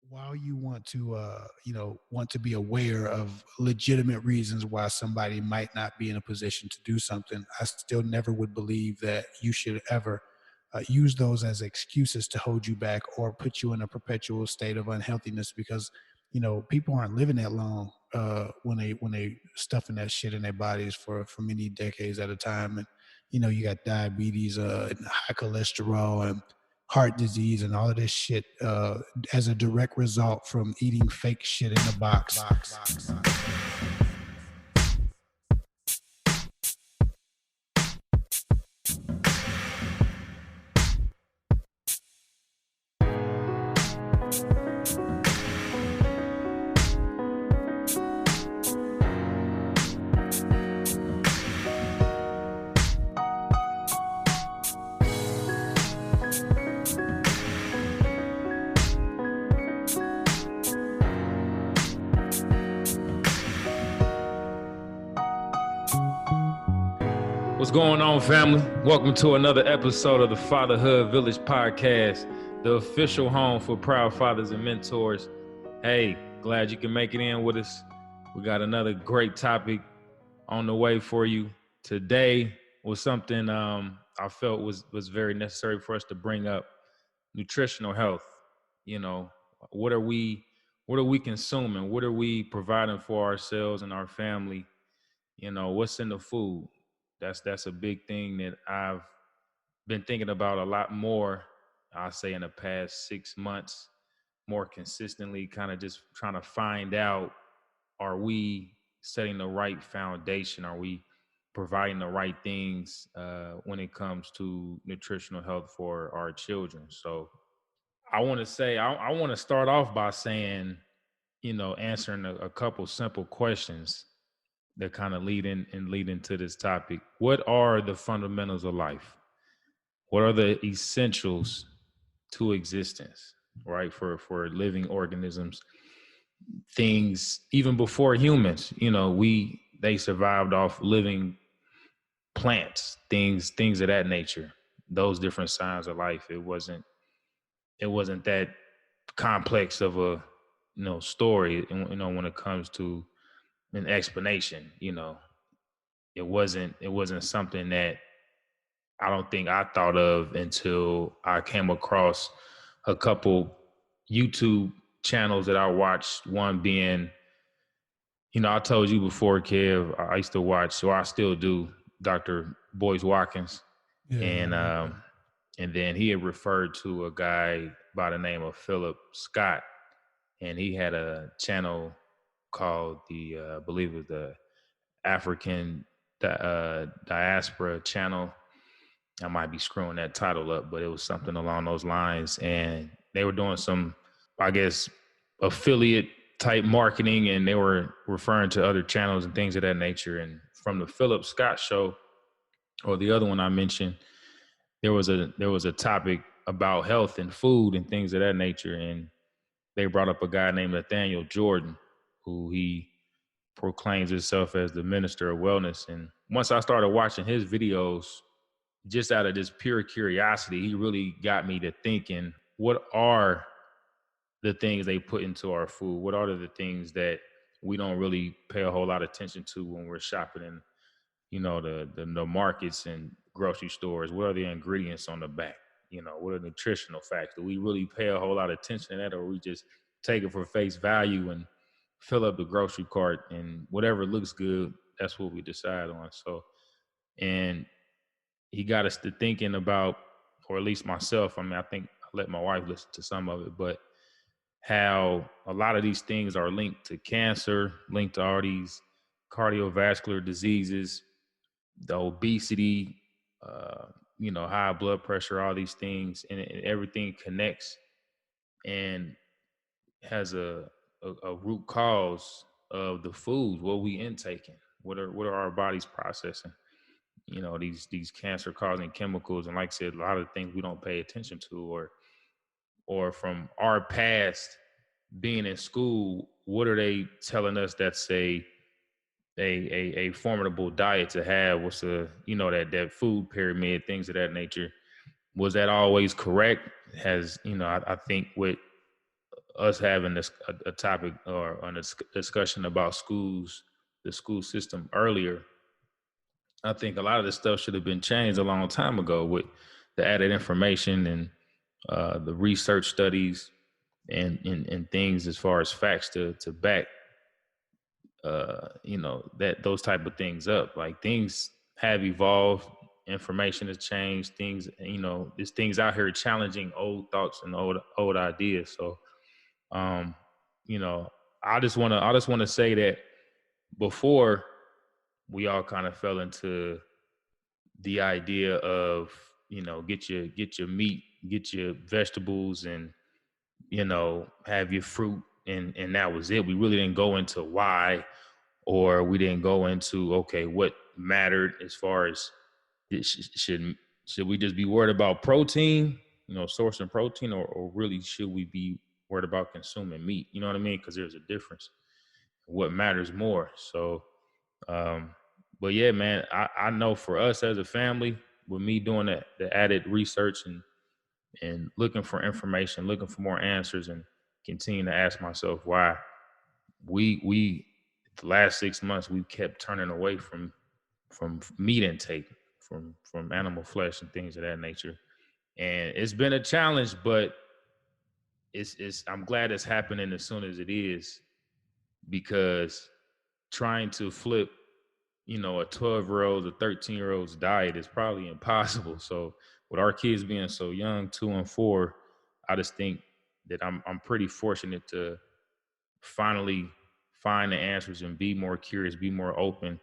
while you want to want to be aware of legitimate reasons why somebody might not be in a position to do something, I still never would believe that you should ever use those as excuses to hold you back or put you in a perpetual state of unhealthiness, because people aren't living that long when they stuffing that shit in their bodies for many decades at a time. And you got diabetes and high cholesterol and heart disease and all of this shit as a direct result from eating fake shit in a box. What's going on, family? Welcome to another episode of the Fatherhood Village Podcast, the official home for proud fathers and mentors. Hey, glad you can make it in with us. We got another great topic on the way for you. Today was something I felt was very necessary for us to bring up: nutritional health. What are we consuming? What are we providing for ourselves and our family? What's in the food? That's a big thing that I've been thinking about a lot more, I'll say in the past 6 months, more consistently, kind of just trying to find out, are we setting the right foundation? Are we providing the right things when it comes to nutritional health for our children? So I want to say, I want to start off by saying, answering a couple simple questions that kind of lead into this topic. What are the fundamentals of life? What are the essentials to existence, right? For living organisms, things even before humans, they survived off living plants, things of that nature, those different signs of life. It wasn't that complex of a, story, when it comes to an explanation. It wasn't something that I don't think I thought of until I came across a couple YouTube channels that I watched. One being, I told you before, Kev, I used to watch, or I still do, Dr. Boyce Watkins. Yeah. And then he had referred to a guy by the name of Philip Scott, and he had a channel called I believe it was the African Diaspora channel. I might be screwing that title up, but it was something along those lines. And they were doing some, I guess, affiliate type marketing, and they were referring to other channels and things of that nature. And from the Philip Scott show, or the other one I mentioned, there was a topic about health and food and things of that nature. And they brought up a guy named Nathaniel Jordan, who he proclaims himself as the minister of wellness. And once I started watching his videos, just out of this pure curiosity, he really got me to thinking, what are the things they put into our food? What are the things that we don't really pay a whole lot of attention to when we're shopping in, the markets and grocery stores? What are the ingredients on the back? What are nutritional facts? Do we really pay a whole lot of attention to that, or we just take it for face value and fill up the grocery cart, and whatever looks good, that's what we decide on? So, and he got us to thinking about, or at least myself, I think I let my wife listen to some of it, but how a lot of these things are linked to cancer, linked to all these cardiovascular diseases, the obesity, high blood pressure, all these things, and everything connects and has a root cause of the foods, what we intaking, what are our bodies processing, these cancer causing chemicals. And like I said, a lot of things we don't pay attention to, or from our past being in school, what are they telling us that's a formidable diet to have? What's that food pyramid, things of that nature? Was that always correct? Has, I think with us having a topic or discussion about the school system earlier, I think a lot of this stuff should have been changed a long time ago with the added information and the research studies and things as far as facts to back that those type of things up. Like things have evolved, information has changed, things, there's things out here challenging old thoughts and old ideas. So um, you know, I just wanna say that before we all kind of fell into the idea of, get your meat, get your vegetables, and have your fruit, and that was it. We really didn't go into why, or we didn't go into, okay, what mattered as far as should we just be worried about protein, sourcing protein, or really should we be worried about consuming meat? You know what I mean? Because there's a difference. What matters more? So, um, but yeah, man, I know for us as a family, with me doing the added research and looking for information, looking for more answers, and continue to ask myself why we the last 6 months we kept turning away from meat intake, from animal flesh and things of that nature. And it's been a challenge, but it's I'm glad it's happening as soon as it is, because trying to flip, a 12-year-old, a 13-year-old's diet is probably impossible. So with our kids being so young, 2 and 4, I just think that I'm pretty fortunate to finally find the answers and be more curious, be more open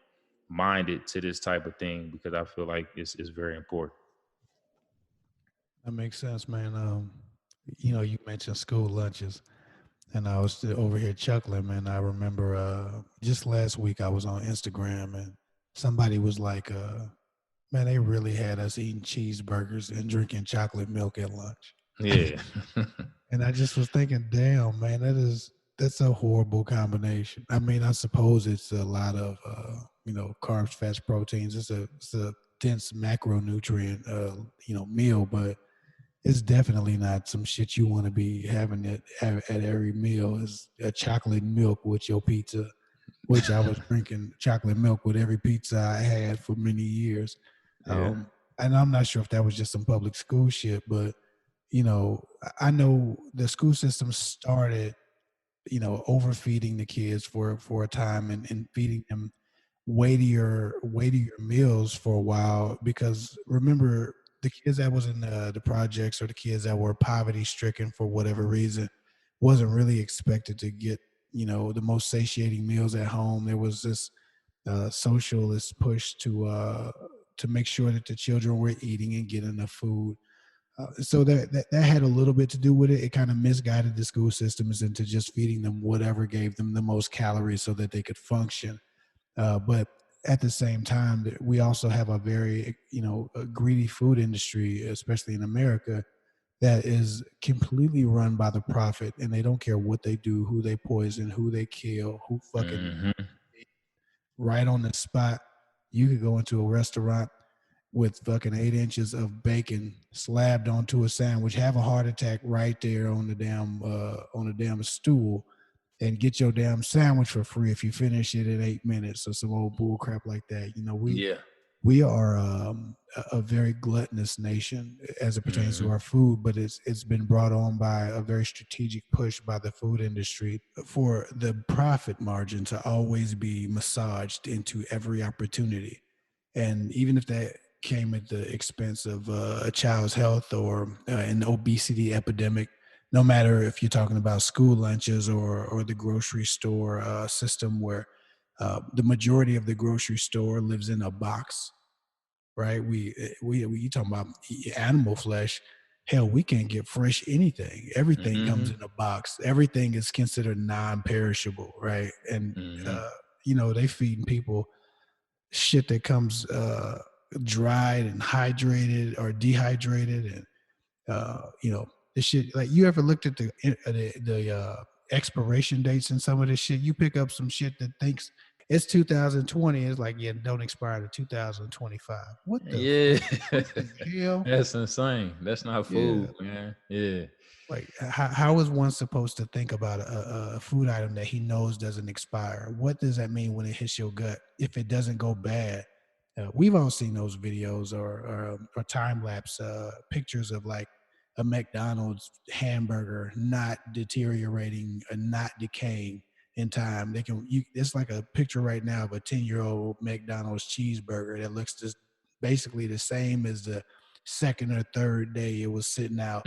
minded to this type of thing, because I feel like it's very important. That makes sense, man. You mentioned school lunches, and I was still over here chuckling, man. I remember just last week I was on Instagram, and somebody was like, man, they really had us eating cheeseburgers and drinking chocolate milk at lunch. Yeah. And I just was thinking, damn, man, that's a horrible combination. I mean, I suppose it's a lot of carbs, fats, proteins. It's a dense macronutrient meal, but it's definitely not some shit you want to be having at every meal. Is a chocolate milk with your pizza, which I was drinking chocolate milk with every pizza I had for many years. Yeah. And I'm not sure if that was just some public school shit, but I know the school system started, overfeeding the kids for a time and feeding them weightier meals for a while. Because remember, the kids that was in the projects, or the kids that were poverty stricken for whatever reason, wasn't really expected to get the most satiating meals at home. There was this socialist push to make sure that the children were eating and getting enough food. So that had a little bit to do with it. It kind of misguided the school systems into just feeding them whatever gave them the most calories so that they could function. But at the same time, we also have a very a greedy food industry, especially in America, that is completely run by the profit, and they don't care what they do, who they poison, who they kill, who fucking Hmm. right on the spot. You could go into a restaurant with fucking 8 inches of bacon slabbed onto a sandwich, have a heart attack right there on the damn stool, and get your damn sandwich for free if you finish it in 8 minutes, or some old bull crap like that. Yeah. We are a very gluttonous nation as it pertains to Hmm. our food, but it's been brought on by a very strategic push by the food industry for the profit margin to always be massaged into every opportunity. And even if that came at the expense of a child's health, or an obesity epidemic, no matter if you're talking about school lunches or the grocery store system, where the majority of the grocery store lives in a box, right? We you talking about animal flesh? Hell, we can't get fresh anything. Everything comes Hmm. in a box. Everything is considered non-perishable, right? And Hmm. they feeding people shit that comes dried and hydrated or dehydrated, and the shit. Like, you ever looked at the expiration dates and some of this shit? You pick up some shit that thinks It's 2020. It's like, yeah, don't expire to 2025. Yeah. What the hell? That's insane. That's not Yeah. food, man. Yeah. Like, how is one supposed to think about a food item that he knows doesn't expire? What does that mean when it hits your gut if it doesn't go bad? We've all seen those videos or time lapse pictures of like a McDonald's hamburger not deteriorating and not decaying in time. It's like a picture right now of a 10-year-old McDonald's cheeseburger that looks just basically the same as the second or third day it was sitting out,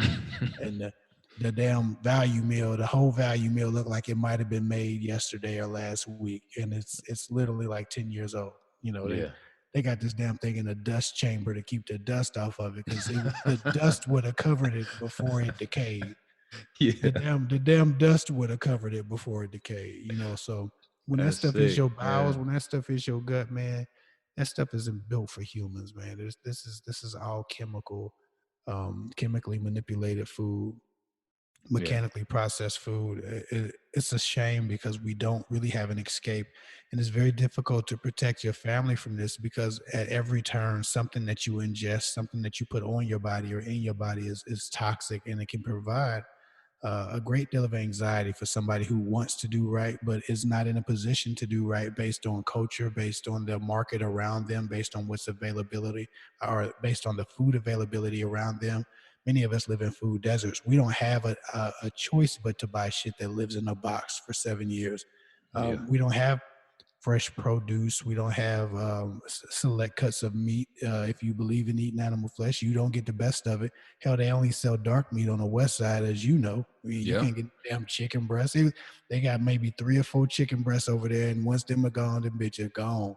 and the damn value meal, the whole value meal looked like it might have been made yesterday or last week, and it's literally like 10 years old. You know, Yeah. they got this damn thing in a dust chamber to keep the dust off of it because the dust would have covered it before it decayed. The Yeah. damn the damn dust would have covered it before it decayed. So when that That's stuff hits sick. your Yeah. bowels, when that stuff hits your gut, man, that stuff isn't built for humans, man. This is all chemically manipulated food, Yeah. mechanically processed food. It's a shame because we don't really have an escape, and it's very difficult to protect your family from this because at every turn, something that you ingest, something that you put on your body or in your body is toxic, and it can provide a great deal of anxiety for somebody who wants to do right but is not in a position to do right based on culture, based on the market around them, based on what's availability, or based on the food availability around them. Many of us live in food deserts. We don't have a choice but to buy shit that lives in a box for 7 years. Yeah. We don't have fresh produce. We don't have select cuts of meat. If you believe in eating animal flesh, you don't get the best of it. Hell, they only sell dark meat on the west side, as you know. I mean, you Yeah. can't get damn chicken breasts. They got maybe 3 or 4 chicken breasts over there, and once them are gone, them bitches are gone.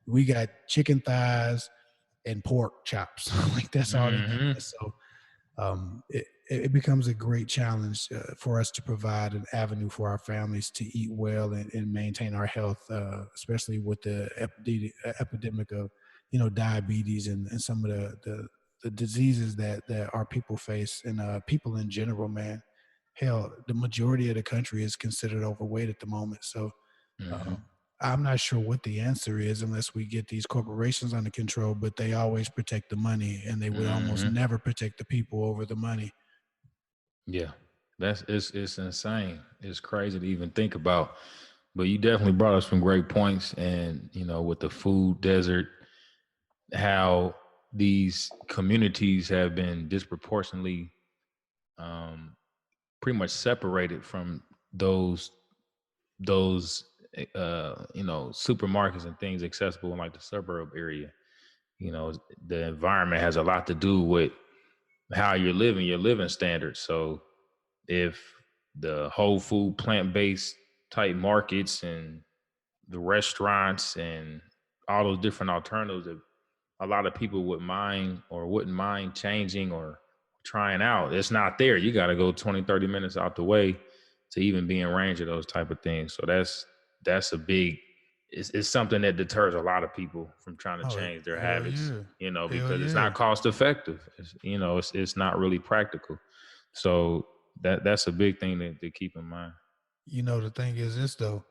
We got chicken thighs and pork chops. Like that's all they got. Hmm. So it becomes a great challenge for us to provide an avenue for our families to eat well and maintain our health, especially with the epidemic of diabetes and some of the diseases that our people face and people in general. Man, hell, the majority of the country is considered overweight at the moment. So Hmm. um, I'm not sure what the answer is unless we get these corporations under control, but they always protect the money and they would almost Hmm. never protect the people over the money. Yeah. It's insane. It's crazy to even think about. But you definitely brought us some great points. And, with the food desert, how these communities have been disproportionately um, pretty much separated from those those supermarkets and things accessible in like the suburb area. The environment has a lot to do with how you're living, your living standards. So if the whole food plant-based type markets and the restaurants and all those different alternatives that a lot of people would mind or wouldn't mind changing or trying out, it's not there. You got to go 20, 30 minutes out the way to even be in range of those type of things. So that's a big, it's something that deters a lot of people from trying to Oh, change their hell habits, yeah. Hell because it's yeah. not cost effective. It's not really practical. So that's a big thing to keep in mind. The thing is this though,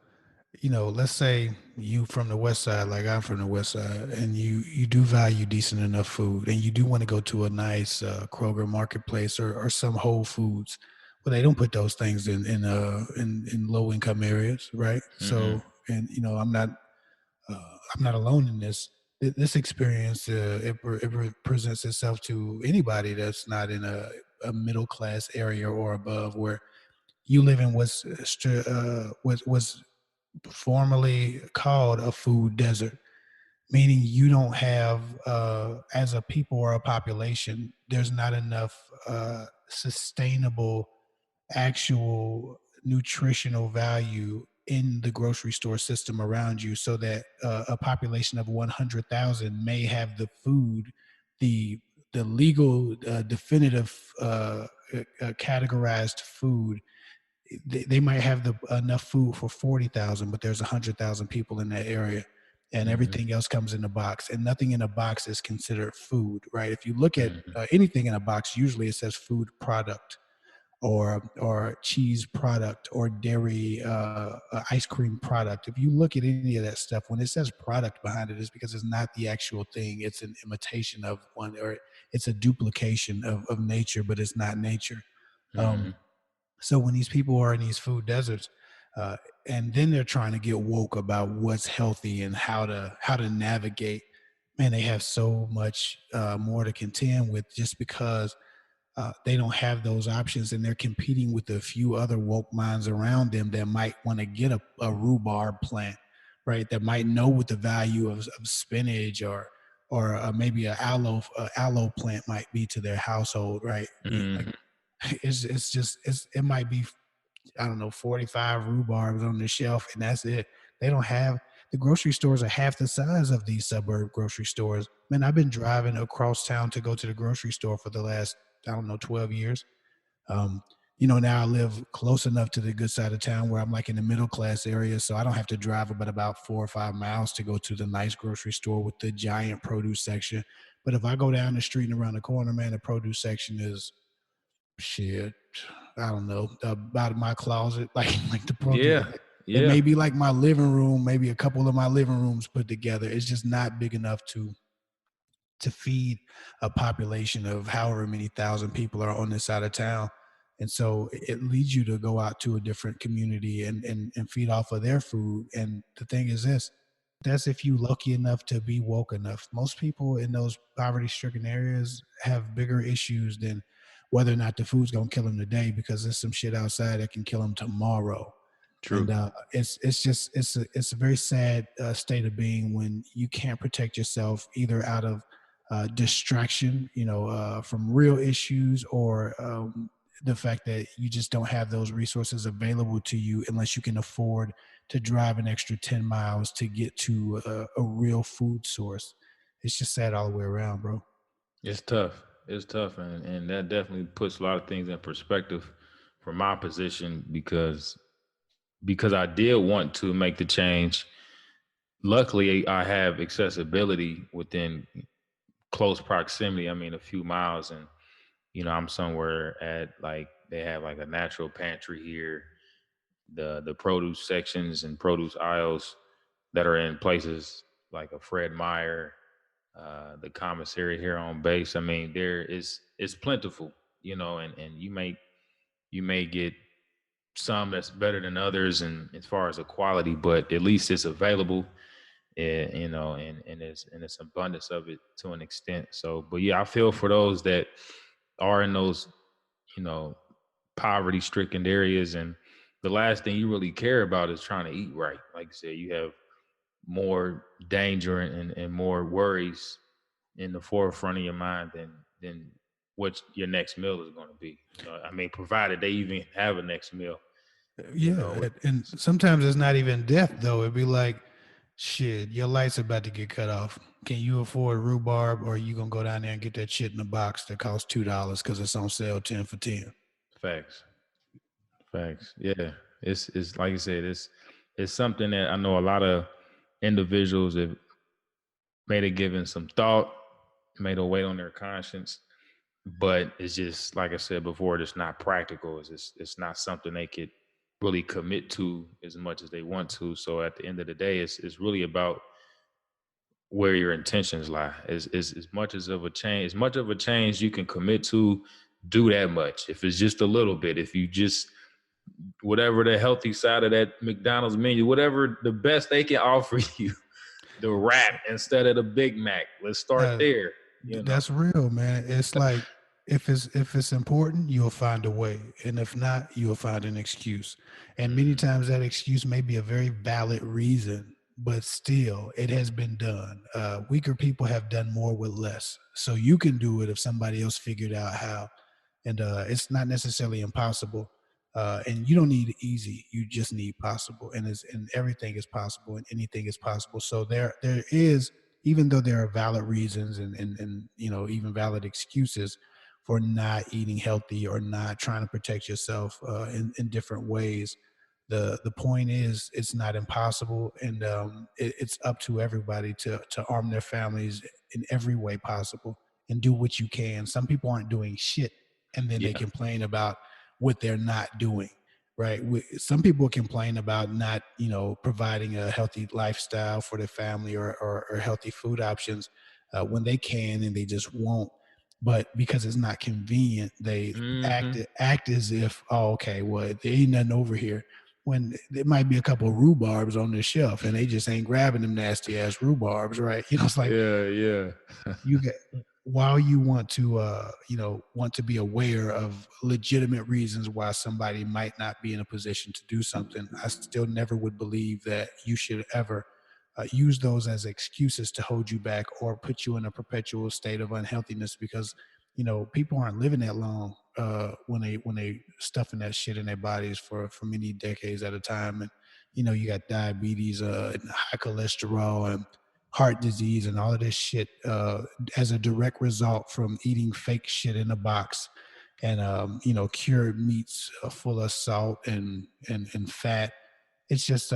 let's say you from the west side, like I'm from the west side, and you do value decent enough food, and you do want to go to a nice Kroger marketplace or some Whole Foods. Well, they don't put those things in low income areas, right? Hmm. So, and I'm not alone in this. This experience it presents itself to anybody that's not in a middle class area or above, where you live in what's formerly called a food desert, meaning you don't have, as a people or a population, there's not enough sustainable, actual nutritional value in the grocery store system around you, so that a population of 100,000 may have the food, the the legal, definitive, categorized food. They might have enough food for 40,000, but there's 100,000 people in that area, and Hmm. everything else comes in a box, and nothing in a box is considered food, right? If you look at Hmm. anything in a box, usually it says food product. or cheese product or dairy ice cream product. If you look at any of that stuff, when it says product behind it, it's because it's not the actual thing. It's an imitation of one, or it's a duplication of nature, but it's not nature. Um, Hmm. so when these people are in these food deserts, uh, and then they're trying to get woke about what's healthy and how to navigate, man, they have so much more to contend with just because they don't have those options, and they're competing with a few other woke minds around them that might want to get a rhubarb plant, right? That might know what the value of spinach or maybe aloe plant might be to their household, right? Like Hmm. it might be, I don't know, 45 rhubarbs on the shelf, and that's it. They don't have The grocery stores are half the size of these suburb grocery stores. Man, I've been driving across town to go to the grocery store for the last, I don't know, 12 years. Um, now I live close enough to the good side of town where I'm like in the middle class area, so I don't have to drive about 4 or 5 miles to go to the nice grocery store with the giant produce section. But if I go down the street and around the corner, man, the produce section is shit. I don't know, about my closet, like the produce. Yeah, It yeah, may be like my living room, maybe a couple of my living rooms put together. It's just not big enough to feed a population of however many thousand people are on this side of town. And so it leads you to go out to a different community and feed off of their food. And the thing is this, that's if you lucky enough to be woke enough. Most people in those poverty stricken areas have bigger issues than whether or not the food's gonna kill them today, because there's some shit outside that can kill them tomorrow. true. And it's a very sad state of being when you can't protect yourself either out of distraction, from real issues, or the fact that you just don't have those resources available to you unless you can afford to drive an extra 10 miles to get to a real food source. It's just sad all the way around, bro. It's tough. It's tough, and that definitely puts a lot of things in perspective from my position because I did want to make the change. Luckily, I have accessibility within close proximity. I mean, a few miles, and I'm somewhere at like they have like a natural pantry here. The produce sections and produce aisles that are in places like a Fred Meyer, the commissary here on base. I mean, there is it's plentiful, and you may get some that's better than others, and as far as the quality, but at least it's available, and it's abundance of it to an extent. So, but yeah, I feel for those that are in those, you know, poverty stricken areas, and the last thing you really care about is trying to eat right. Like I said, you have more danger and more worries in the forefront of your mind than what your next meal is going to be. I mean, provided they even have a next meal. You Yeah, know, and sometimes it's not even death though. It'd be like, shit, your light's about to get cut off. Can you afford rhubarb, or you gonna go down there and get that shit in a box that costs $2 because it's on sale 10 for 10? facts, facts. Yeah, it's like I said, it's something that I know a lot of individuals have made it given some thought, made a weight on their conscience, but it's just like I said before, it's not practical. It's not something they could really commit to as much as they want to. So at the end of the day, it's really about where your intentions lie. Is as much as much of a change you can commit to, do that much. If it's just a little bit, if you just whatever the healthy side of that McDonald's menu, whatever the best they can offer you, the wrap instead of the Big Mac. Let's start Uh, there. You know, that's real, man. It's like, if it's important, you'll find a way, and if not, you'll find an excuse. And many Mhm. times that excuse may be a very valid reason, but still, it has been done. Weaker people have done more with less, so you can do it if somebody else figured out how. And it's not necessarily impossible. And you don't need easy; you just need possible. And everything is possible, and anything is possible. So there is, even though there are valid reasons and even valid excuses for not eating healthy or not trying to protect yourself in different ways, the point is it's not impossible, and it's up to everybody to arm their families in every way possible and do what you can. Some people aren't doing shit, and then they Yeah, complain about what they're not doing. Right. Some people complain about not, providing a healthy lifestyle for their family, or healthy food options when they can and they just won't. But because it's not convenient, they Hmm. act as if, oh, okay, well, there ain't nothing over here. When there might be a couple of rhubarbs on the shelf, and they just ain't grabbing them nasty ass rhubarbs, right? It's like Yeah, yeah. you get, while you want to be aware of legitimate reasons why somebody might not be in a position to do something, I still never would believe that you should ever use those as excuses to hold you back or put you in a perpetual state of unhealthiness, because people aren't living that long when they stuffing that shit in their bodies for many decades at a time. And you got diabetes and high cholesterol and heart disease and all of this shit as a direct result from eating fake shit in a box, and cured meats full of salt and fat. It's just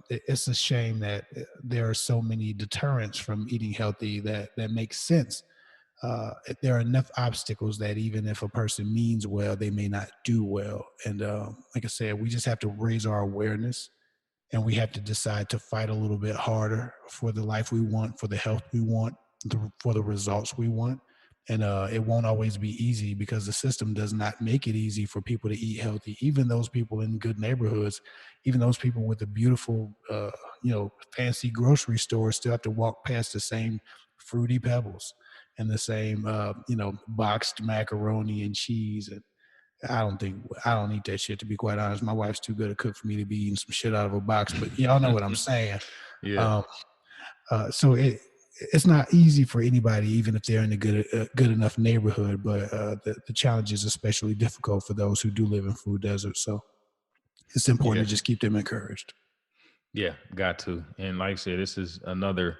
it's a shame that there are so many deterrents from eating healthy that makes sense. There are enough obstacles that even if a person means well, they may not do well. And like I said, we just have to raise our awareness, and we have to decide to fight a little bit harder for the life we want, for the health we want, for the results we want. And it won't always be easy, because the system does not make it easy for people to eat healthy. Even those people in good neighborhoods, even those people with the beautiful, fancy grocery stores, still have to walk past the same fruity pebbles and the same, boxed macaroni and cheese. And I don't eat that shit, to be quite honest. My wife's too good a cook for me to be eating some shit out of a box, but y'all know what I'm saying. Yeah, Um, so it's not easy for anybody, even if they're in a good enough neighborhood. But the challenge is especially difficult for those who do live in food deserts. So it's important yeah, to just keep them encouraged. yeah. Got to. And like I said, this is another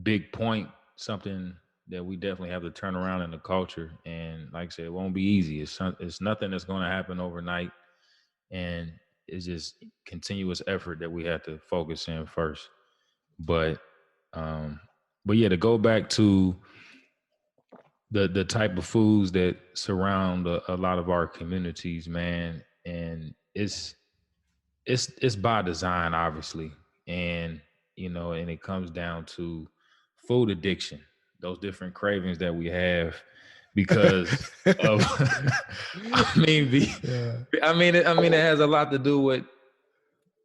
big point, something that we definitely have to turn around in the culture. And like I said, it won't be easy. It's nothing that's going to happen overnight, and it's just continuous effort that we have to focus in first. But um, but yeah, to go back to the type of foods that surround a lot of our communities, man, and it's by design, obviously. And and it comes down to food addiction, those different cravings that we have because of I mean the Yeah, I mean it has a lot to do with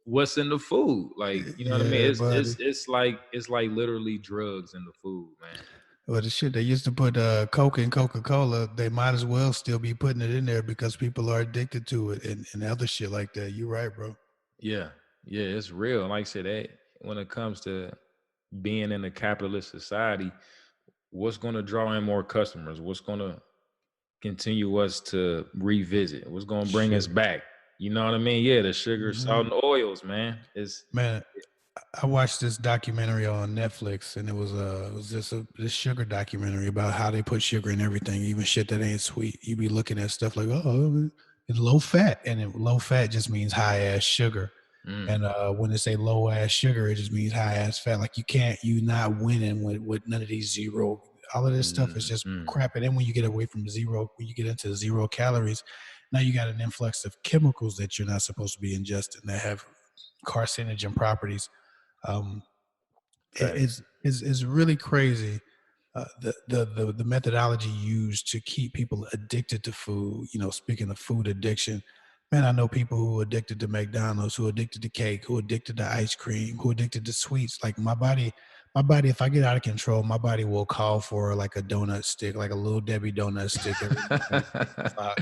what's in the food. Like, you know what I mean? yeah, it's buddy. it's it's like it's like literally drugs in the food, man. Well, the shit they used to put Coke in Coca-Cola, they might as well still be putting it in there because people are addicted to it, and other shit like that. You're right, bro. Yeah, yeah, it's real. Like I said, when it comes to being in a capitalist society, what's going to draw in more customers? What's going to continue us to revisit? What's going to bring us Sugar. back? You know what I mean? Yeah, the sugar, Hmm. salt, and oils, man. It's Man, I watched this documentary on Netflix, and it was just this sugar documentary about how they put sugar in everything, even shit that ain't sweet. You be looking at stuff like, oh, it's low fat, and low fat just means high ass sugar. mm, And when they say low ass sugar, it just means high ass fat. Like you not winning with none of these zero. All of this stuff is mm, just mm. crap. And then when you get away from zero, when you get into 0 calories, now you got an influx of chemicals that you're not supposed to be ingesting that have carcinogen properties. um, Facts. is really crazy. The methodology used to keep people addicted to food. Speaking of food addiction, man, I know people who are addicted to McDonald's, who are addicted to cake, who are addicted to ice cream, who are addicted to sweets. Like my body, if I get out of control, my body will call for like a donut stick, like a little Debbie donut stick every morning at 8 o'clock.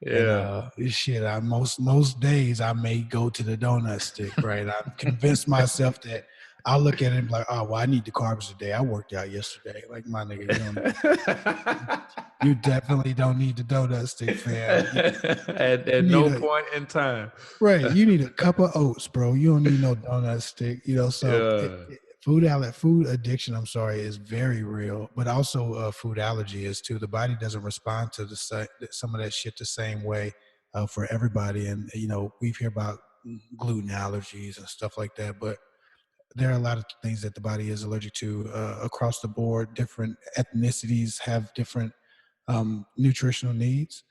And Yeah. shit, I most days I may go to the donut stick, right? I've convinced myself that I'll look at it and be like, oh well, I need the carbs today. I worked out yesterday. Like my nigga, you definitely don't need the donut stick, fam. at You need no a point in time. right. You need a cup of oats, bro. You don't need no donut stick. So Yeah. food addiction, I'm sorry, is very real, but also food allergy is too. The body doesn't respond to some of that shit the same way for everybody. And we hear about gluten allergies and stuff like that, but there are a lot of things that the body is allergic to across the board. Different ethnicities have different nutritional needs.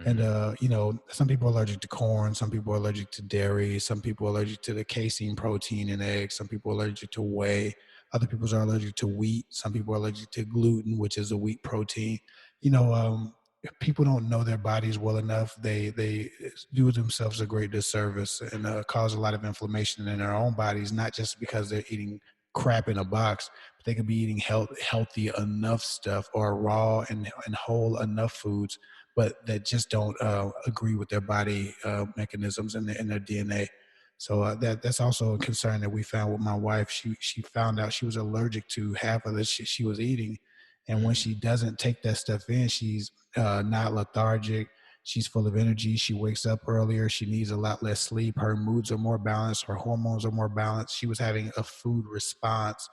And, Hmm. some people are allergic to corn, some people are allergic to dairy, some people are allergic to the casein protein in eggs, some people are allergic to whey, other people are allergic to wheat, some people are allergic to gluten, which is a wheat protein. You know, if people don't know their bodies well enough, they do themselves a great disservice and cause a lot of inflammation in their own bodies, not just because they're eating crap in a box, but they could be eating healthy enough stuff or raw and whole enough foods but that just don't agree with their body mechanisms and their DNA. So that's also a concern that we found with my wife. She found out she was allergic to half of the shit she was eating, and when Mm. she doesn't take that stuff in, she's not lethargic. She's full of energy. She wakes up earlier. She needs a lot less sleep. Her moods are more balanced. Her hormones are more balanced. She was having a food response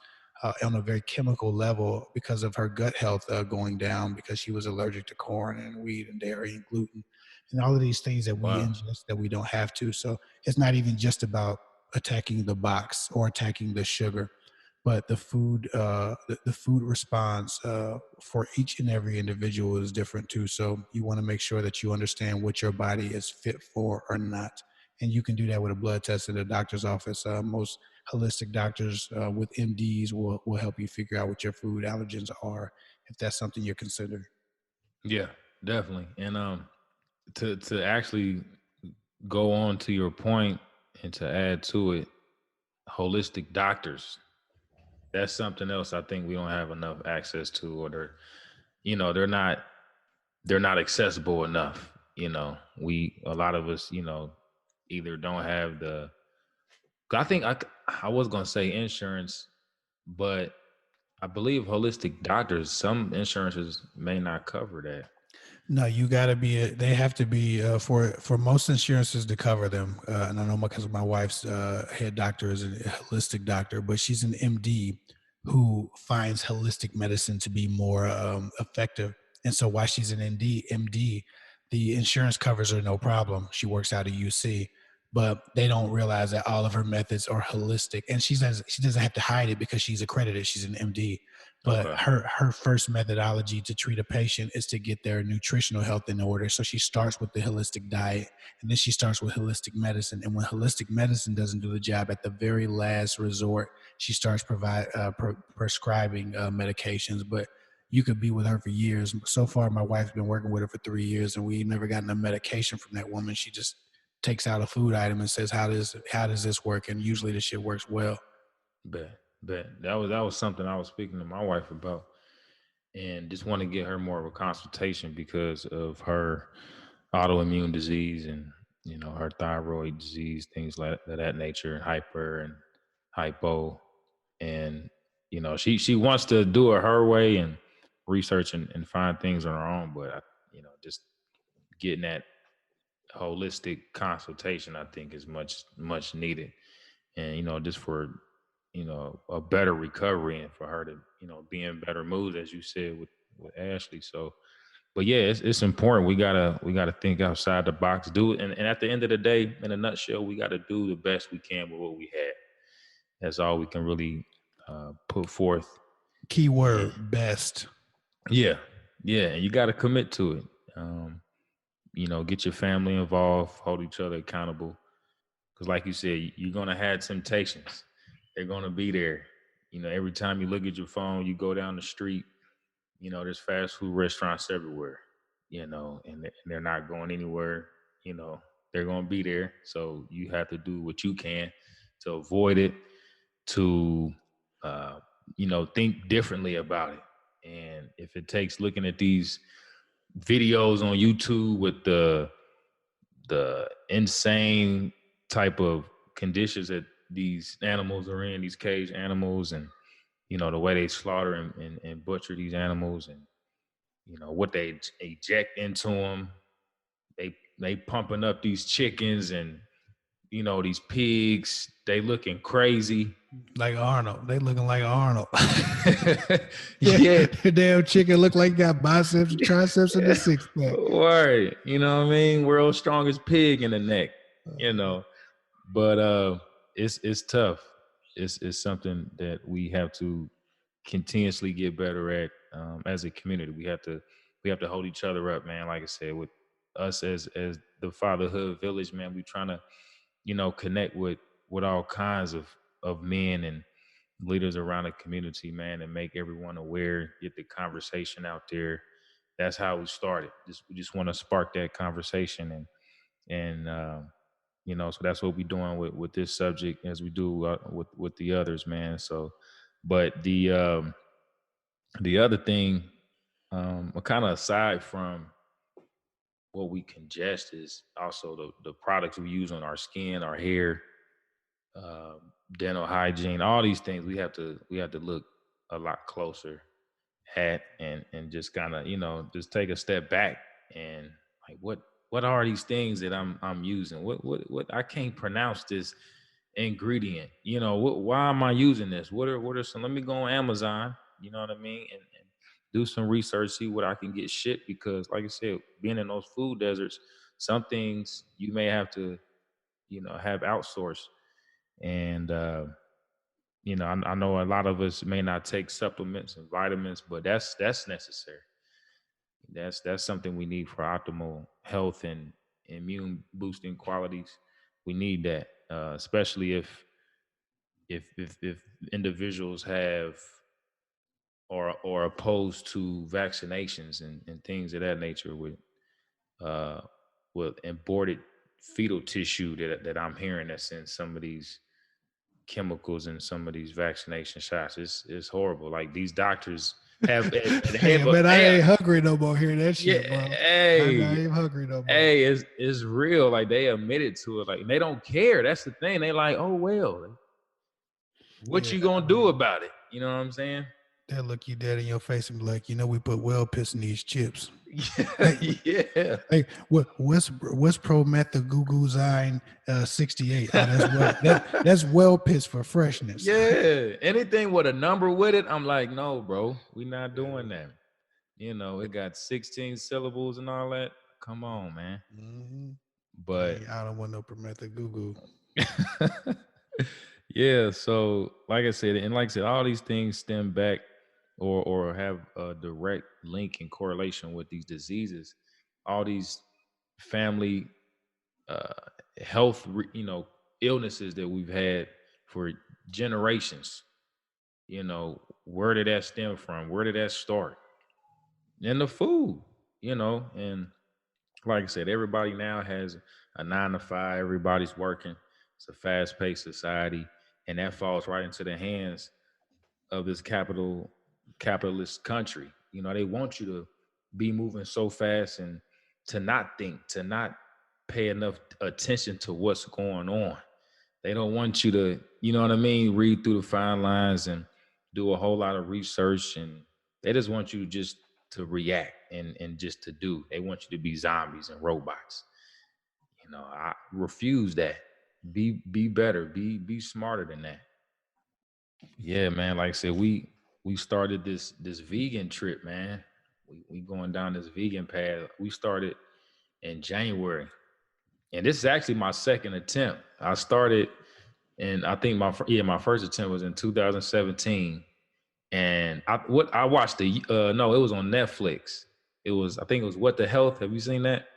on a very chemical level because of her gut health going down because she was allergic to corn and wheat and dairy and gluten and all of these things that we Wow. ingest that we don't have to. So it's not even just about attacking the box or attacking the sugar, but the food response for each and every individual is different too. So you want to make sure that you understand what your body is fit for or not, and you can do that with a blood test in a doctor's office. Most holistic doctors with MDs will help you figure out what your food allergens are if that's something you're considering. Yeah, definitely. And to actually go on to your point and to add to it, holistic doctors. That's something else I think we don't have enough access to, or they're not accessible enough. We a lot of us, either don't have the. 'Cause I think I was gonna say insurance, but I believe holistic doctors, some insurances may not cover that. No, you got to be. They have to be for most insurances to cover them. And I know because my wife's head doctor is a holistic doctor, but she's an MD who finds holistic medicine to be more effective. And so while she's an MD, the insurance covers her no problem. She works out of UC, but they don't realize that all of her methods are holistic, and she doesn't have to hide it because she's accredited. She's an MD, but Okay. her first methodology to treat a patient is to get their nutritional health in order. So she starts with the holistic diet, and then she starts with holistic medicine. And when holistic medicine doesn't do the job, at the very last resort, she starts prescribing medications. But you could be with her for years. So far, my wife's been working with her for 3 years, and we never gotten a medication from that woman. She just takes out a food item and says, "How does this work?" And usually, the shit works well. Bet. That was something I was speaking to my wife about, and just want to get her more of a consultation because of her autoimmune disease and her thyroid disease, things like that nature, hyper and hypo, and she wants to do it her way and research and find things on her own, but just getting that holistic consultation I think is much needed, and just for a better recovery and for her to be in better mood as you said with Ashley. So but yeah, it's important. We gotta think outside the box, do it, and at the end of the day, in a nutshell, we gotta do the best we can with what we have. That's all we can really put forth. And Keyword best. yeah, yeah, and you gotta commit to it. Get your family involved, hold each other accountable. Because, like you said, you're gonna have temptations. They're gonna be there. Every time you look at your phone, you go down the street. There's fast food restaurants everywhere. And they're not going anywhere. You know, they're gonna be there. So you have to do what you can to avoid it. To uh, think differently about it. And if it takes looking at these videos on YouTube with the insane type of conditions that these animals are in, these cage animals, and the way they slaughter and butcher these animals, and what they eject into them. They pumping up these chickens and these pigs. They looking crazy. Like Arnold. They looking like Arnold. Yeah, Yeah. the damn chicken look like got biceps and triceps in the six pack. Right. You know what I mean? World's strongest pig in the neck, you Uh, know. But it's tough. It's something that we have to continuously get better at as a community. We have to hold each other up, man. Like I said, with us as the fatherhood village, man, we trying to, connect with all kinds of men and leaders around the community, man, and make everyone aware, get the conversation out there. That's how we started. We just want to spark that conversation, and so that's what we're doing with this subject as we do with the others, man. So, but the other thing, kind of aside from what we congest, is also the products we use on our skin, our hair, dental hygiene, all these things. We have to look a lot closer at, and just kind of, just take a step back and like, what are these things that I'm using? What I can't pronounce this ingredient. Why am I using this? What are some? Let me go on Amazon. You know what I mean? And do some research, see what I can get shipped, because, like I said, being in those food deserts, some things you may have to, have outsourced. And I know a lot of us may not take supplements and vitamins, but that's necessary. That's something we need for optimal health and immune boosting qualities. We need that, especially if individuals have or opposed to vaccinations and things of that nature, uh with aborted fetal tissue that I'm hearing that's in some of these chemicals and some of these vaccination shots. It's horrible. Like, these doctors have they Hey, have a man, I they have, ain't hungry no more hearing that yeah, shit, bro. I hey, ain't hungry no more. hey, it's real. Like, they admitted to it. Like, they don't care. That's the thing. They like, oh well, what Yeah, you I gonna do mean, about it? You know what I'm saying? they'll look you dead in your face and be like, we put well piss in these chips. Hey, Yeah. hey, what's promethazine 68? Oh, that's well piss for freshness. Yeah. Anything with a number with it, I'm like, no, bro, we not Yeah. doing that. It got 16 syllables and all that. Come on, man. Hmm. But I don't want no promethazine. yeah, so like I said, all these things stem back or have a direct link and correlation with these diseases, all these family uh health, illnesses that we've had for generations. Where did that stem from? Where did that start? In the food, and like I said, everybody now has a 9 to 5. Everybody's working. It's a fast-paced society, and that falls right into the hands of this capitalist country. They want you to be moving so fast and to not think, to not pay enough attention to what's going on. They don't want you to, read through the fine lines and do a whole lot of research, and they just want you just to react and just to do. They want you to be zombies and robots. I refuse that. Be better. Be smarter than that. Yeah, man. Like I said, we started this vegan trip, man. We going down this vegan path. We started in January, and this is actually my second attempt. I started, and I think my first attempt was in 2017, and I watched no, it was on Netflix. I think it was What the Health. Have you seen that?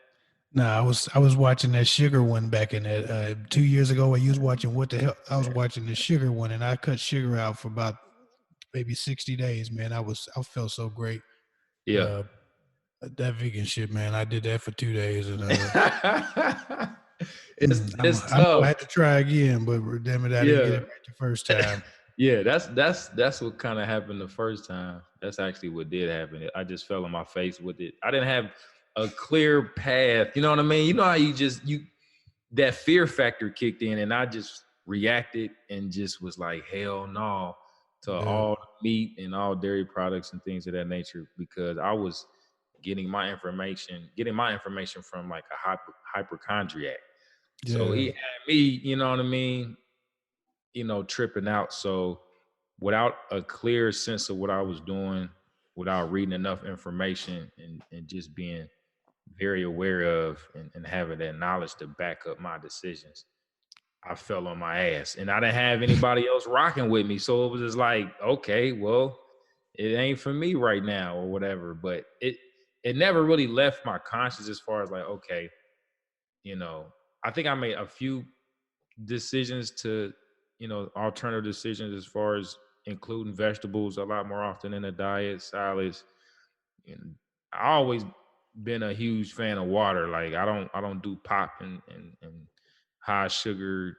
No, I was watching that sugar one back in that 2 years ago. When you was watching what the hell? I was watching the sugar one, and I cut sugar out for about maybe 60 days. Man, I felt so great. Yeah. Uh, that vegan shit, man. I did that for 2 days, and It's I know I tough. had to try again, but damn it, I didn't get it Yeah. right the first time. Yeah, that's what kind of happened the first time. That's actually what did happen. I just fell on my face with it. I didn't have a clear path. You know what I mean? You know how you that fear factor kicked in, and I just reacted and just was like, hell no to Yeah, all meat and all dairy products and things of that nature, because I was getting my information from like a hypochondriac. So he yeah, had me, you know what I mean, tripping out. So without a clear sense of what I was doing, without reading enough information and just being very aware of and having that knowledge to back up my decisions, I fell on my ass, and I didn't have anybody else rocking with me. So it was just like, okay, well, it ain't for me right now or whatever. But it never really left my conscience as far as like, okay, you know, I think I made a few decisions to, alternative decisions as far as including vegetables a lot more often in the diet, salads. And I always been a huge fan of water. Like I don't do pop and high sugar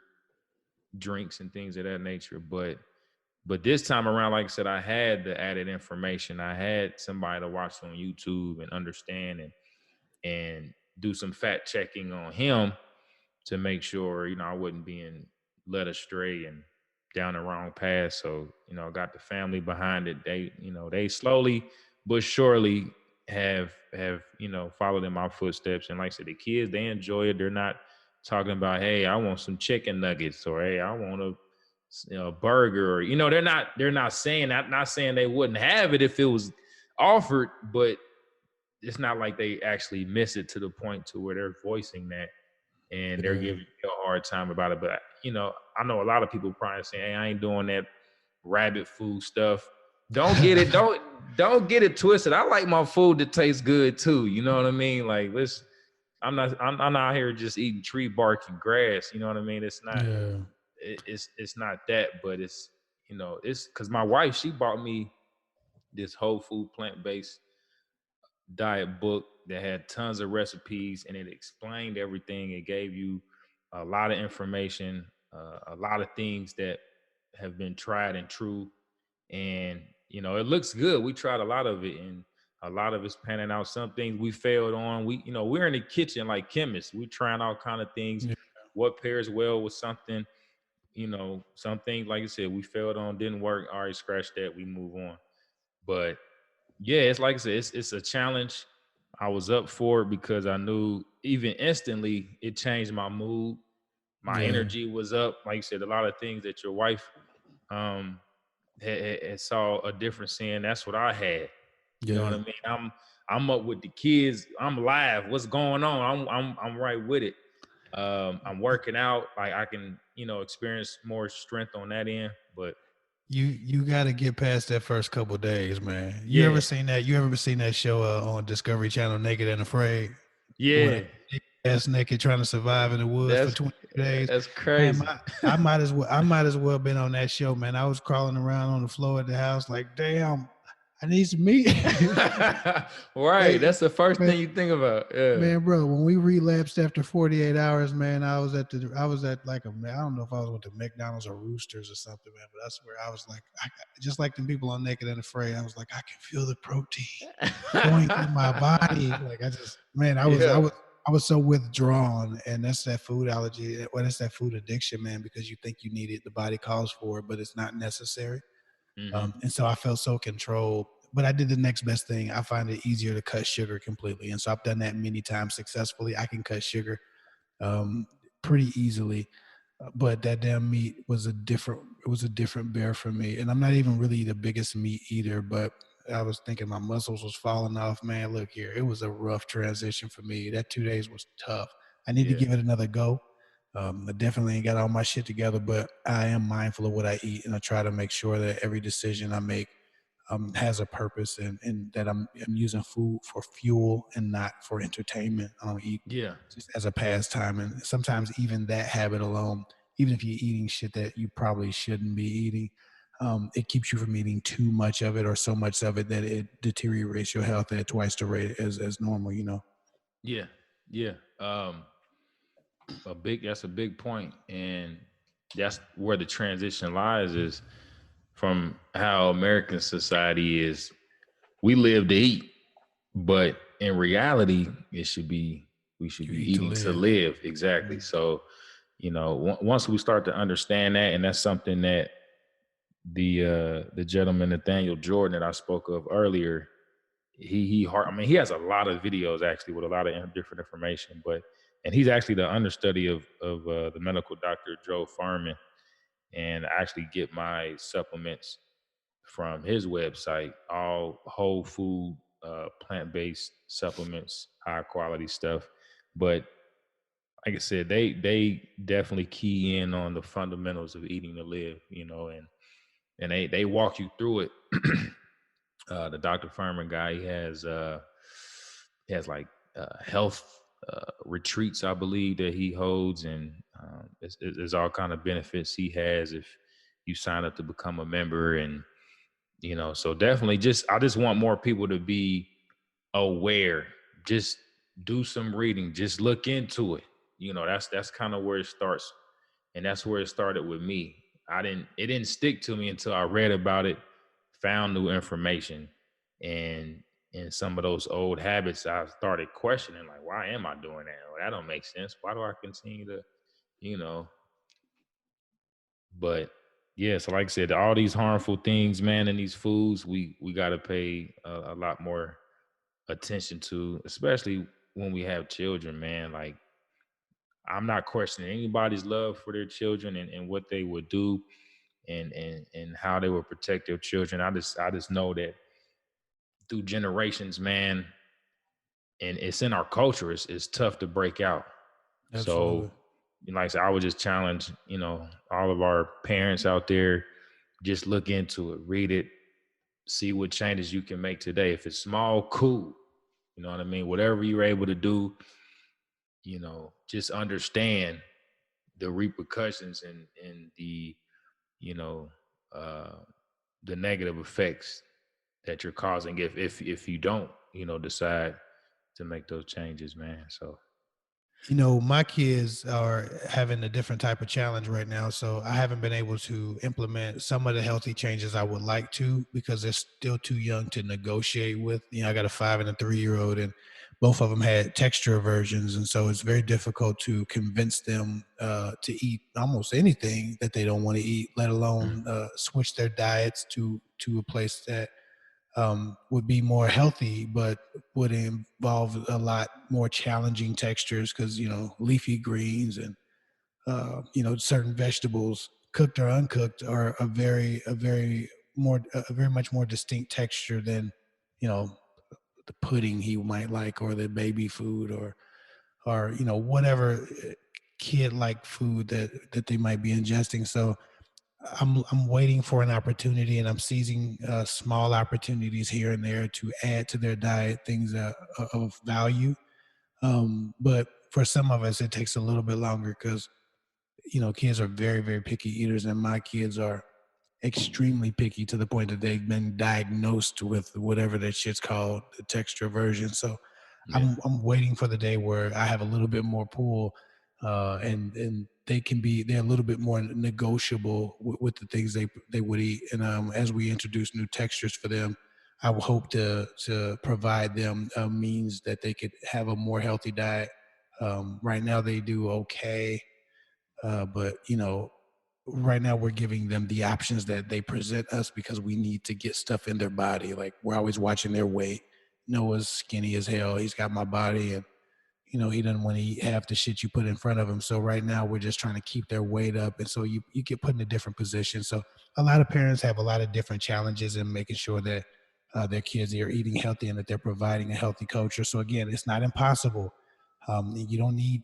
drinks and things of that nature. But this time around, like I said, I had the added information. I had somebody to watch on YouTube and understand and do some fact checking on him to make sure, I wasn't being led astray and down the wrong path. So, I got the family behind it. They slowly but surely have, followed in my footsteps. And like I said, the kids, they enjoy it. They're not talking about, hey, I want some chicken nuggets, or hey, I want a burger, or, they're not saying that, not saying they wouldn't have it if it was offered, but it's not like they actually miss it to the point to where they're voicing that and they're Yeah. giving you a hard time about it. But I know a lot of people probably saying, "Hey, I ain't doing that rabbit food stuff." Don't get it, don't get it twisted. I like my food to taste good too. You know what I mean? Like, let's. I'm not out here just eating tree bark and grass. You know what I mean? It's not. Yeah. It's not that, but it's because my wife, she bought me this whole food plant based diet book that had tons of recipes, and it explained everything. It gave you a lot of information, a lot of things that have been tried and true. And, it looks good. We tried a lot of it, and a lot of it's panning out. Some things we failed on. We're in the kitchen like chemists. We trying all kind of things. Yeah. What pairs well with something, some things, like I said, we failed on, didn't work. All right, scratch that. We move on. But yeah, it's like I said, it's a challenge. I was up for it because I knew even instantly it changed my mood. My Yeah. energy was up. Like you said, a lot of things that your wife um had saw a difference in. That's what I had. You know what Yeah. I mean? I'm up with the kids. I'm live. What's going on? I'm right with it. I'm working out. Like I can, experience more strength on that end. But You gotta get past that first couple days, man. You ever yeah, seen that? You ever seen that show on Discovery Channel, Naked and Afraid, where yeah, they ass naked trying to survive in the woods for that's 22 days? that's Man, crazy. I might as well been on that show, man. I was crawling around on the floor at the house like, damn, I need some meat. Right. Hey, That's the first man, thing you think about. Yeah. man, bro, when we relapsed after 48 hours, man, I was at like I don't know if I was with the McDonald's or Roosters or something, man, but I swear I was like, just like the people on Naked and Afraid, I was like, I can feel the protein going through my body. Like I just, man, Yeah. I was so withdrawn, and that's that food allergy, well, that's that food addiction, man, because you think you need it, the body calls for it, but it's not necessary. Hmm. And so I felt so controlled. But I did the next best thing. I find it easier to cut sugar completely. And so I've done that many times successfully. I can cut sugar um, pretty easily. But that damn meat was it was a different bear for me. And I'm not even really the biggest meat eater, but I was thinking my muscles was falling off. Man, look here. It was a rough transition for me. That 2 days was tough. I need to Yeah. give it another go. I definitely ain't got all my shit together, but I am mindful of what I eat, and I try to make sure that every decision I make has a purpose, and that I'm using food for fuel and not for entertainment. I don't eat Yeah. just as a pastime, and sometimes even that habit alone, even if you're eating shit that you probably shouldn't be eating, it keeps you from eating too much of it or so much of it that it deteriorates your health at twice the rate as normal. You know. Yeah. Yeah. That's a big point. And that's where the transition lies, is from how American society is. We live to eat, but in reality, we should You be eat to eating to live. live. Exactly. Mhm. So, once we start to understand that, and that's something that the gentleman Nathaniel Jordan that I spoke of earlier, I mean, he has a lot of videos actually with a lot of different information, but and he's actually the understudy of the medical doctor Joe Furman, and I actually get my supplements from his website, all whole food, plant based supplements, high quality stuff. But like I said, they definitely key in on the fundamentals of eating to live, and they walk you through it. The Dr. Furman guy, he has he has like health retreats, I believe, that he holds, and it's all kind of benefits he has if you sign up to become a member. And so definitely, just I just want more people to be aware. Just do some reading, just look into it. That's kind of where it starts, and that's where it started with me. It didn't stick to me until I read about it, found new information, and in some of those old habits I started questioning, like, why am I doing that? Well, that don't make sense. Why do I continue to, you know but yeah, so like I said, all these harmful things, man, in these foods, we got to pay a lot more attention to, especially when we have children, man. Like, I'm not questioning anybody's love for their children and what they would do, and how they would protect their children. I just know that through generations, man, and it's in our culture, it's tough to break out. So, Absolutely. like I said, I would just challenge, all of our parents out there, just look into it, read it, see what changes you can make today. If it's small, cool. You know what I mean? Whatever you're able to do, just understand the repercussions and you know, uh, the negative effects that you're causing if you don't, decide to make those changes, man. So My kids are having a different type of challenge right now, so I haven't been able to implement some of the healthy changes I would like to because they're still too young to negotiate with. I got a 5 and a 3 year old, and both of them had texture aversions, and so it's very difficult to convince them to eat almost anything that they don't want to eat, let alone switch their diets to a place that would be more healthy, but would involve a lot more challenging textures because leafy greens and certain vegetables, cooked or uncooked, are a very much more distinct texture than you know the pudding he might like, or the baby food, or whatever kid like food that they might be ingesting. So I'm waiting for an opportunity, and I'm seizing small opportunities here and there to add to their diet things of value. But for some of us, it takes a little bit longer because kids are very, very picky eaters, and my kids are extremely picky to the point that they've been diagnosed with whatever that shit's called, the texture aversion. So yeah, I'm waiting for the day where I have a little bit more pull, and they're a little bit more negotiable with the things they would eat. And as we introduce new textures for them, I will hope to provide them a means that they could have a more healthy diet. Right now they do okay, but right now we're giving them the options that they present us because we need to get stuff in their body. Like, we're always watching their weight. Noah's skinny as hell. He's got my body, and he doesn't want to eat half the shit you put in front of him. So right now we're just trying to keep their weight up. And so you get put in a different position. So a lot of parents have a lot of different challenges in making sure that their kids are eating healthy and that they're providing a healthy culture. So again, it's not impossible. You don't need,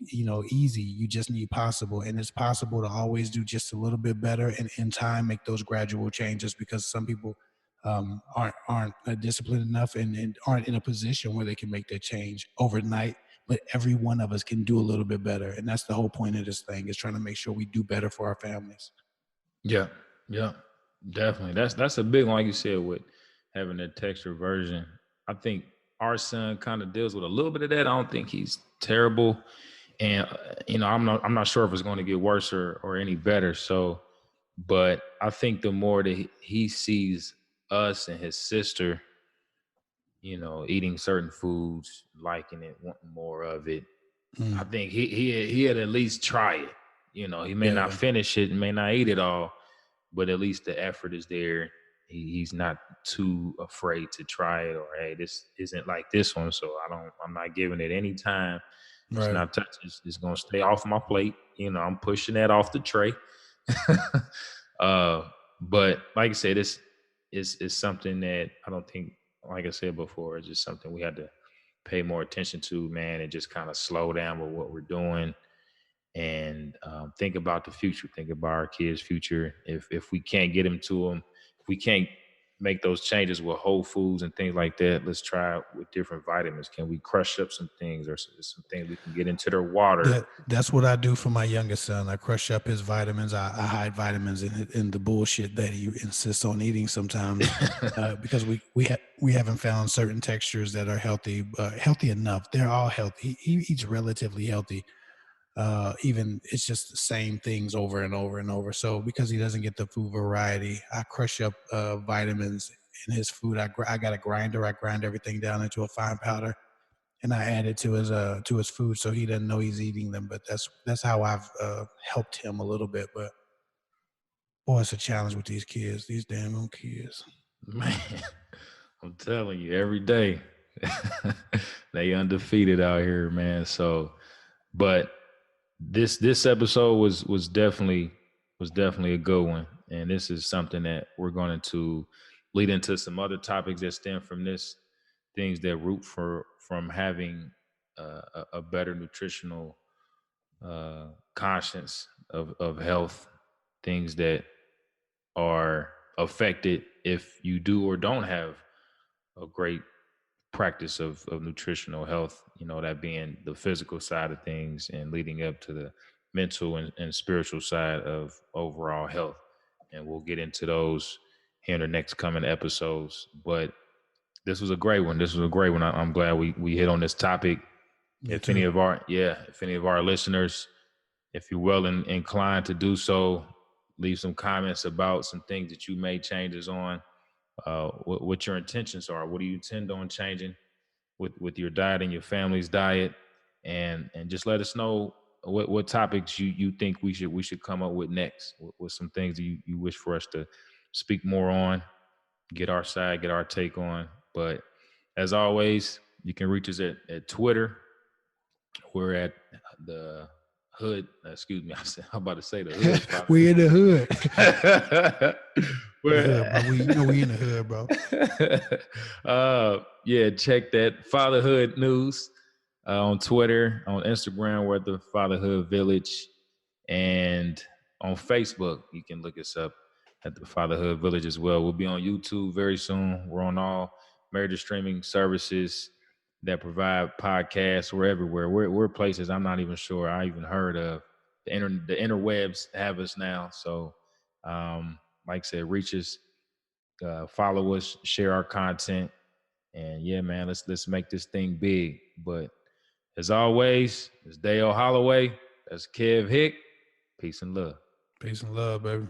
easy. You just need possible. And it's possible to always do just a little bit better, and in time make those gradual changes, because some people aren't disciplined enough, and aren't in a position where they can make that change overnight. But every one of us can do a little bit better, and that's the whole point of this thing, is trying to make sure we do better for our families. yeah, yeah, definitely. That's a big one, like you said, with having a texture version. I think our son kind of deals with a little bit of that. I don't think he's terrible, and I'm not sure if it's going to get worse or any better. So, but I think the more that he sees us and his sister, eating certain foods, liking it, wanting more of it, I Mm, think he'd at least try it. He may not yeah, finish it, may not eat it all, but at least the effort is there. He's not too afraid to try it, or hey, this isn't like this one, so I'm not giving it any time. It's right. not touching. It's gonna stay off my plate. I'm pushing that off the tray. uh, but like I said, it's something that I don't think, like I said before, it's just something we had to pay more attention to, man, and just kind of slow down with what we're doing, and think about the future, think about our kids' future. If we can't get them to them, if we can't make those changes with whole foods and things like that, let's try it with different vitamins. Can we crush up some things, or some things we can get into their water? That's what I do for my youngest son. I crush up his vitamins. I hide vitamins in the bullshit that he insists on eating sometimes, because we haven't found certain textures that are healthy enough. They're all healthy. He eats relatively healthy. Even it's just the same things over and over and over. So because he doesn't get the food variety, I crush up vitamins in his food. I got a grinder. I grind everything down into a fine powder, and I add it to his food so he doesn't know he's eating them. But that's how I've helped him a little bit. But boy, it's a challenge with these kids, these damn old kids. Man, I'm telling you, every day they undefeated out here, man. So, but this episode was definitely a good one, and this is something that we're going to lead into some other topics that stem from this, things that root from having a better nutritional conscience of health, things that are affected if you do or don't have a great practice of nutritional health, that being the physical side of things and leading up to the mental and spiritual side of overall health. And we'll get into those here in the next coming episodes. But this was a great one. This was a great one. I'm glad we hit on this topic. Me If too. any of our listeners, if you're well inclined to do so, leave some comments about some things that you made changes on, what your intentions are. What do you intend on changing with your diet and your family's diet? And just let us know what topics you think we should come up with next, with some things you wish for us to speak more on, get our side, get our take on. But as always, you can reach us at Twitter. We're at the hood. Excuse me. I'm about to say the hood. We in the hood. In the hood, bro. We're, We in the hood, bro. yeah, check that Fatherhood News on Twitter, on Instagram. We're at the Fatherhood Village, and on Facebook, you can look us up at the Fatherhood Village as well. We'll be on YouTube very soon. We're on all major streaming services that provide podcasts. We're everywhere. We're places I'm not even sure I even heard of. The interwebs have us now. So, like I said, reach us, follow us, share our content, and yeah, man, let's make this thing big. But as always, it's Dale Holloway. That's Kev Hick. Peace and love. Peace and love, baby.